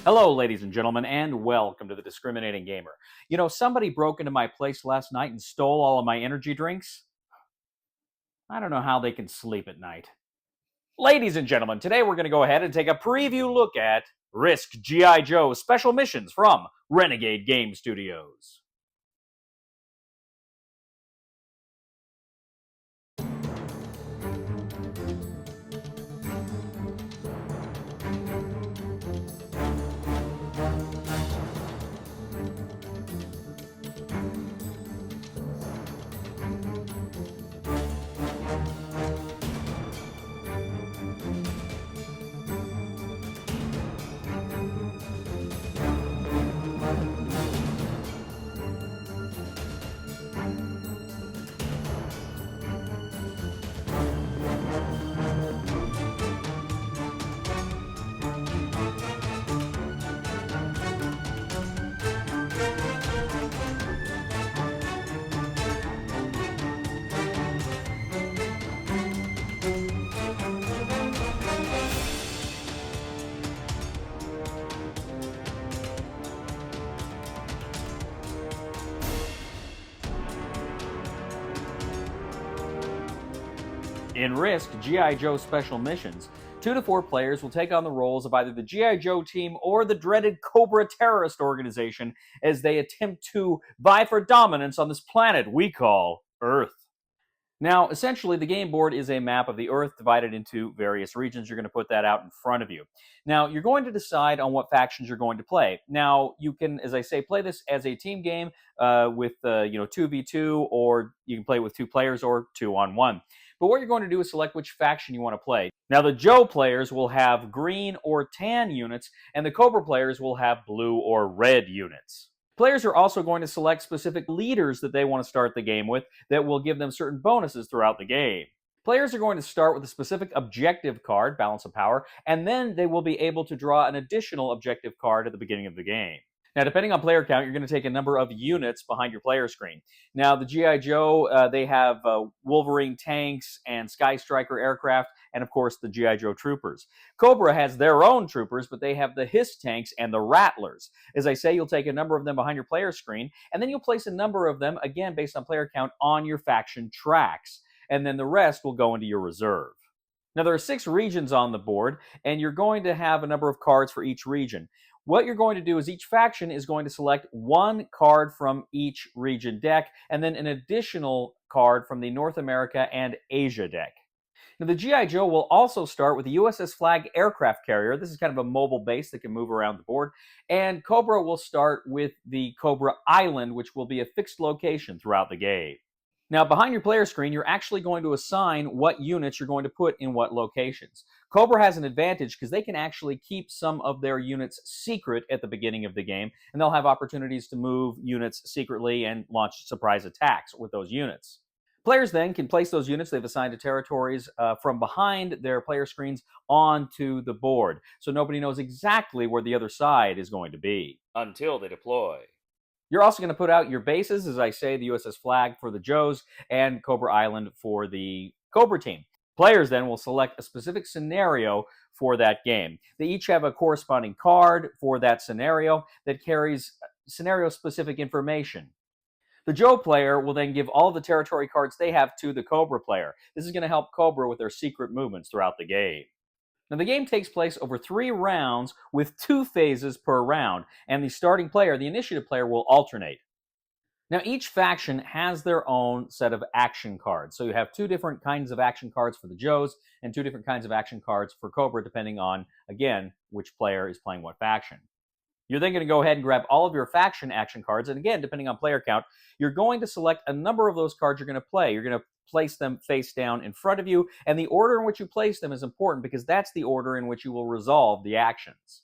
Hello, ladies and gentlemen, and welcome to the Discriminating Gamer. You know, somebody broke into my place last night and stole all of my energy drinks. I don't know how they can sleep at night. Ladies and gentlemen, today we're going to go ahead and take a preview look at Risk G.I. Joe Special Missions from Renegade Game Studios. In Risk G.I. Joe Special Missions, 2 to 4 players will take on the roles of either the G.I. Joe team or the dreaded Cobra terrorist organization as they attempt to vie for dominance on this planet we call Earth. Now, essentially, the game board is a map of the Earth divided into various regions. You're going to put that out in front of you. Now, you're going to decide on what factions you're going to play. Now, you can, as I say, play this as a team game with 2v2, or you can play with 2 players or 2-on-1. But what you're going to do is select which faction you want to play. Now, the Joe players will have green or tan units, and the Cobra players will have blue or red units. Players are also going to select specific leaders that they want to start the game with that will give them certain bonuses throughout the game. Players are going to start with a specific objective card, Balance of Power, and then they will be able to draw an additional objective card at the beginning of the game. Now, depending on player count, you're going to take a number of units behind your player screen. Now, the G.I. Joe, they have Wolverine tanks and Sky Striker aircraft, and of course, the G.I. Joe troopers. Cobra has their own troopers, but they have the Hiss tanks and the Rattlers. As I say, you'll take a number of them behind your player screen, and then you'll place a number of them, again, based on player count, on your faction tracks. And then the rest will go into your reserve. Now, there are 6 regions on the board, and you're going to have a number of cards for each region. What you're going to do is each faction is going to select 1 card from each region deck, and then an additional card from the North America and Asia deck. Now, the G.I. Joe will also start with the USS Flag aircraft carrier. This is kind of a mobile base that can move around the board. And Cobra will start with the Cobra Island, which will be a fixed location throughout the game. Now, behind your player screen, you're actually going to assign what units you're going to put in what locations. Cobra has an advantage because they can actually keep some of their units secret at the beginning of the game, and they'll have opportunities to move units secretly and launch surprise attacks with those units. Players then can place those units they've assigned to territories from behind their player screens onto the board, so nobody knows exactly where the other side is going to be until they deploy. You're also going to put out your bases, as I say, the USS Flag for the Joes and Cobra Island for the Cobra team. Players then will select a specific scenario for that game. They each have a corresponding card for that scenario that carries scenario-specific information. The Joe player will then give all the territory cards they have to the Cobra player. This is going to help Cobra with their secret movements throughout the game. Now, the game takes place over 3 rounds with 2 phases per round, and the starting player, the initiative player, will alternate. Now, each faction has their own set of action cards. So you have 2 different kinds of action cards for the Joes and 2 different kinds of action cards for Cobra, depending on, again, which player is playing what faction. You're then going to go ahead and grab all of your faction action cards, and again, depending on player count, you're going to select a number of those cards you're going to play. You're going to place them face down in front of you, and the order in which you place them is important because that's the order in which you will resolve the actions.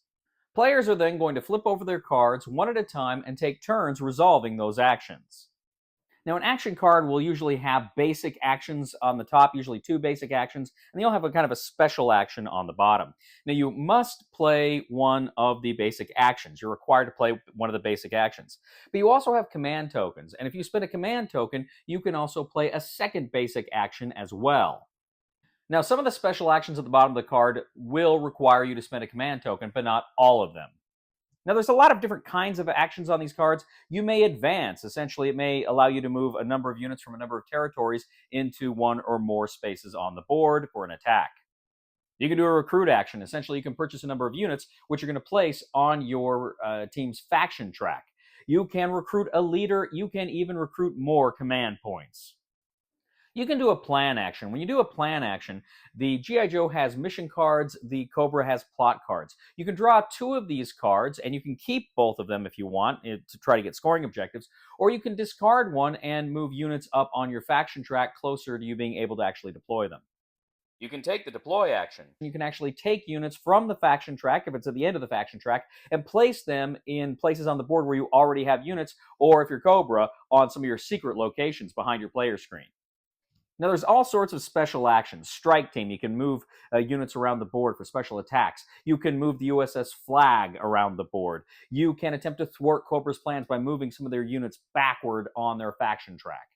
Players are then going to flip over their cards one at a time and take turns resolving those actions. Now, an action card will usually have basic actions on the top, usually 2 basic actions, and you'll have a kind of a special action on the bottom. Now, you must play one of the basic actions. You're required to play one of the basic actions. But you also have command tokens, and if you spend a command token, you can also play a second basic action as well. Now, some of the special actions at the bottom of the card will require you to spend a command token, but not all of them. Now, there's a lot of different kinds of actions on these cards. You may advance. Essentially, it may allow you to move a number of units from a number of territories into one or more spaces on the board for an attack. You can do a recruit action. Essentially, you can purchase a number of units, which you're going to place on your team's faction track. You can recruit a leader. You can even recruit more command points. You can do a plan action. When you do a plan action, the G.I. Joe has mission cards, the Cobra has plot cards. You can draw 2 of these cards, and you can keep both of them if you want to try to get scoring objectives, or you can discard one and move units up on your faction track closer to you being able to actually deploy them. You can take the deploy action. You can actually take units from the faction track, if it's at the end of the faction track, and place them in places on the board where you already have units, or if you're Cobra, on some of your secret locations behind your player screen. Now, there's all sorts of special actions. Strike Team, you can move units around the board for special attacks. You can move the USS Flag around the board. You can attempt to thwart Cobra's plans by moving some of their units backward on their faction track.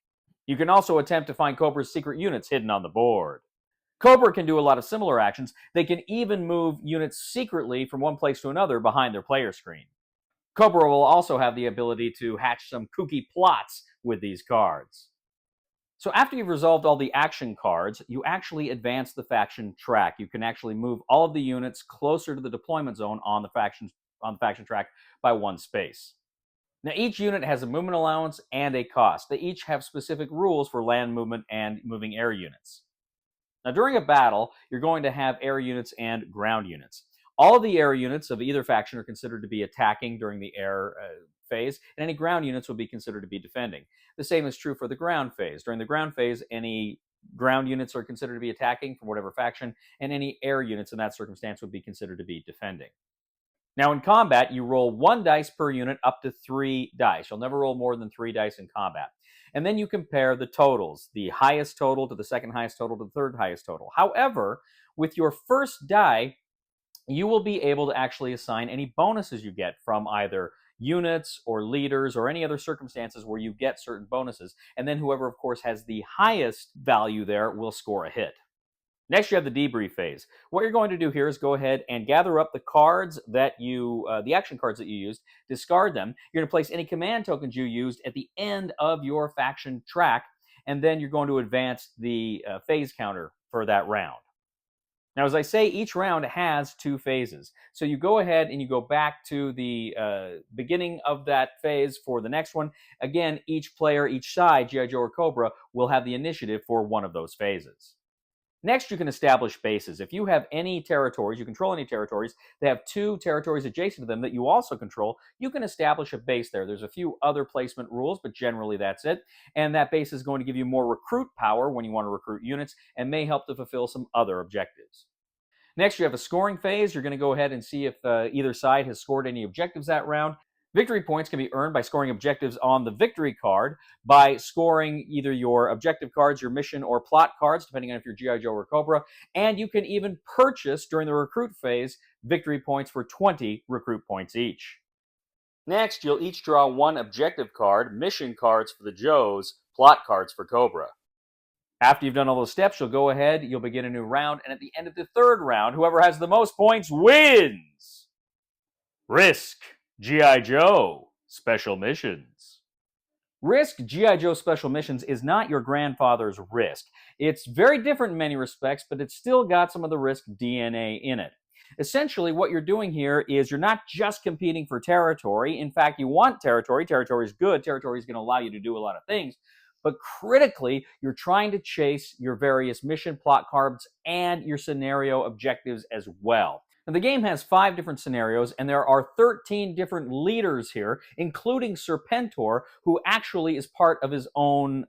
You can also attempt to find Cobra's secret units hidden on the board. Cobra can do a lot of similar actions. They can even move units secretly from one place to another behind their player screen. Cobra will also have the ability to hatch some kooky plots with these cards. So after you've resolved all the action cards, you actually advance the faction track. You can actually move all of the units closer to the deployment zone on the faction track by 1 space. Now, each unit has a movement allowance and a cost. They each have specific rules for land movement and moving air units. Now, during a battle, you're going to have air units and ground units. All of the air units of either faction are considered to be attacking during the air phase, and any ground units will be considered to be defending. The same is true for the ground phase. During the ground phase, any ground units are considered to be attacking from whatever faction, and any air units in that circumstance would be considered to be defending. Now, in combat, you roll 1 dice per unit up to 3 dice. You'll never roll more than 3 dice in combat. And then you compare the totals, the highest total to the second highest total to the third highest total. However, with your first die, you will be able to actually assign any bonuses you get from either units or leaders or any other circumstances where you get certain bonuses. And then whoever, of course, has the highest value there will score a hit. Next, you have the debrief phase. What you're going to do here is go ahead and gather up the cards that the action cards that you used, discard them. You're going to place any command tokens you used at the end of your faction track, and then you're going to advance the phase counter for that round. Now, as I say, each round has 2 phases. So you go ahead and you go back to the beginning of that phase for the next one. Again, each player, each side, G.I. Joe or Cobra, will have the initiative for one of those phases. Next, you can establish bases. If you have any territories, you control any territories, they have 2 territories adjacent to them that you also control, you can establish a base there. There's a few other placement rules, but generally that's it. And that base is going to give you more recruit power when you want to recruit units and may help to fulfill some other objectives. Next, you have a scoring phase. You're going to go ahead and see if either side has scored any objectives that round. Victory points can be earned by scoring objectives on the victory card, by scoring either your objective cards, your mission, or plot cards, depending on if you're G.I. Joe or Cobra. And you can even purchase, during the recruit phase, victory points for 20 recruit points each. Next, you'll each draw 1 objective card, mission cards for the Joes, plot cards for Cobra. After you've done all those steps, you'll go ahead, you'll begin a new round, and at the end of the 3rd round, whoever has the most points wins! Risk G.I. Joe Special Missions. Risk G.I. Joe Special Missions is not your grandfather's Risk. It's very different in many respects, but it's still got some of the Risk DNA in it. Essentially, what you're doing here is you're not just competing for territory. In fact, you want territory. Territory is good. Territory is going to allow you to do a lot of things. But critically, you're trying to chase your various mission plot cards and your scenario objectives as well. Now, the game has 5 different scenarios, and there are 13 different leaders here, including Serpentor, who actually is part of his own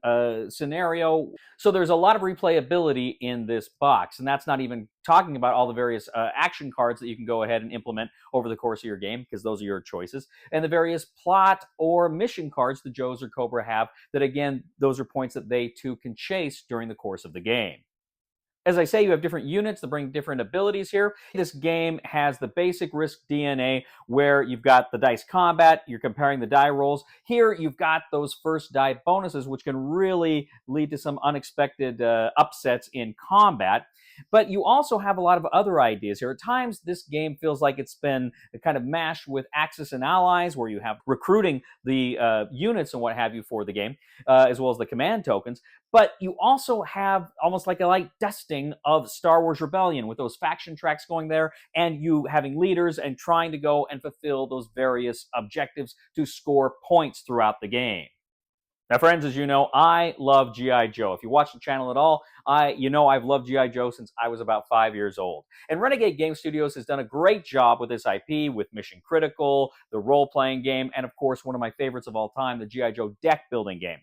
scenario. So there's a lot of replayability in this box, and that's not even talking about all the various action cards that you can go ahead and implement over the course of your game, because those are your choices, and the various plot or mission cards the Joes or Cobra have that, again, those are points that they too can chase during the course of the game. As I say, you have different units that bring different abilities here. This game has the basic Risk DNA where you've got the dice combat, you're comparing the die rolls. Here, you've got those first die bonuses, which can really lead to some unexpected upsets in combat. But you also have a lot of other ideas here. At times, this game feels like it's been kind of mashed with Axis and Allies, where you have recruiting the units and what have you for the game, as well as the command tokens. But you also have almost like a light dusting of Star Wars Rebellion with those faction tracks going there and you having leaders and trying to go and fulfill those various objectives to score points throughout the game. Now, friends, as you know, I love G.I. Joe. If you watch the channel at all, you know I've loved G.I. Joe since I was about 5 years old. And Renegade Game Studios has done a great job with this IP, with Mission Critical, the role-playing game, and of course, one of my favorites of all time, the G.I. Joe deck-building game.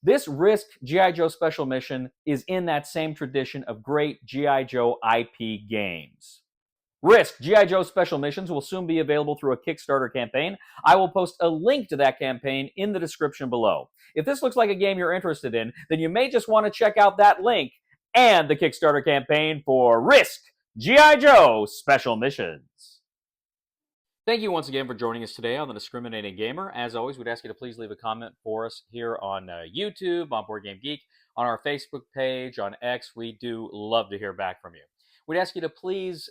This Risk G.I. Joe Special Mission is in that same tradition of great G.I. Joe IP games. Risk G.I. Joe Special Missions will soon be available through a Kickstarter campaign. I will post a link to that campaign in the description below. If this looks like a game you're interested in, then you may just want to check out that link and the Kickstarter campaign for Risk G.I. Joe Special Missions. Thank you once again for joining us today on The Discriminating Gamer. As always, we'd ask you to please leave a comment for us here on YouTube, on Board Game Geek, on our Facebook page, on X. We do love to hear back from you. We'd ask you to please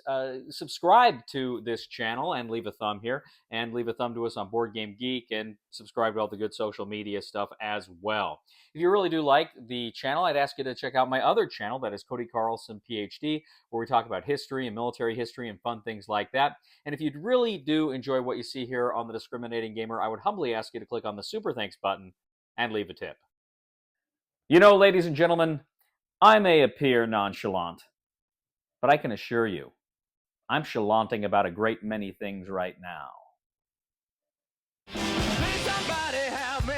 subscribe to this channel and leave a thumb here, and leave a thumb to us on Board Game Geek, and subscribe to all the good social media stuff as well. If you really do like the channel, I'd ask you to check out my other channel, that is Cody Carlson, PhD, where we talk about history and military history and fun things like that. And if you really do enjoy what you see here on The Discriminating Gamer, I would humbly ask you to click on the Super Thanks button and leave a tip. You know, ladies and gentlemen, I may appear nonchalant, but I can assure you, I'm chalanting about a great many things right now. Please somebody help me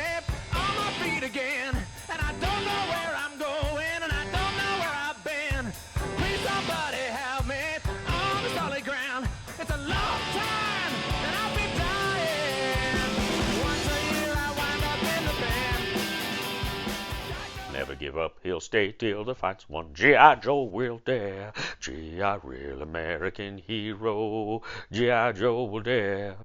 on my feet again, and I don't know where I'm going, and I don't know where I've been. Please somebody help me on the solid ground. It's a long time, and I'll be dying. Once a year I wind up in the band. Never give up, he'll stay till the fight's won. G.I. Joe will dare. G.I. real American hero. G.I. Joe will dare.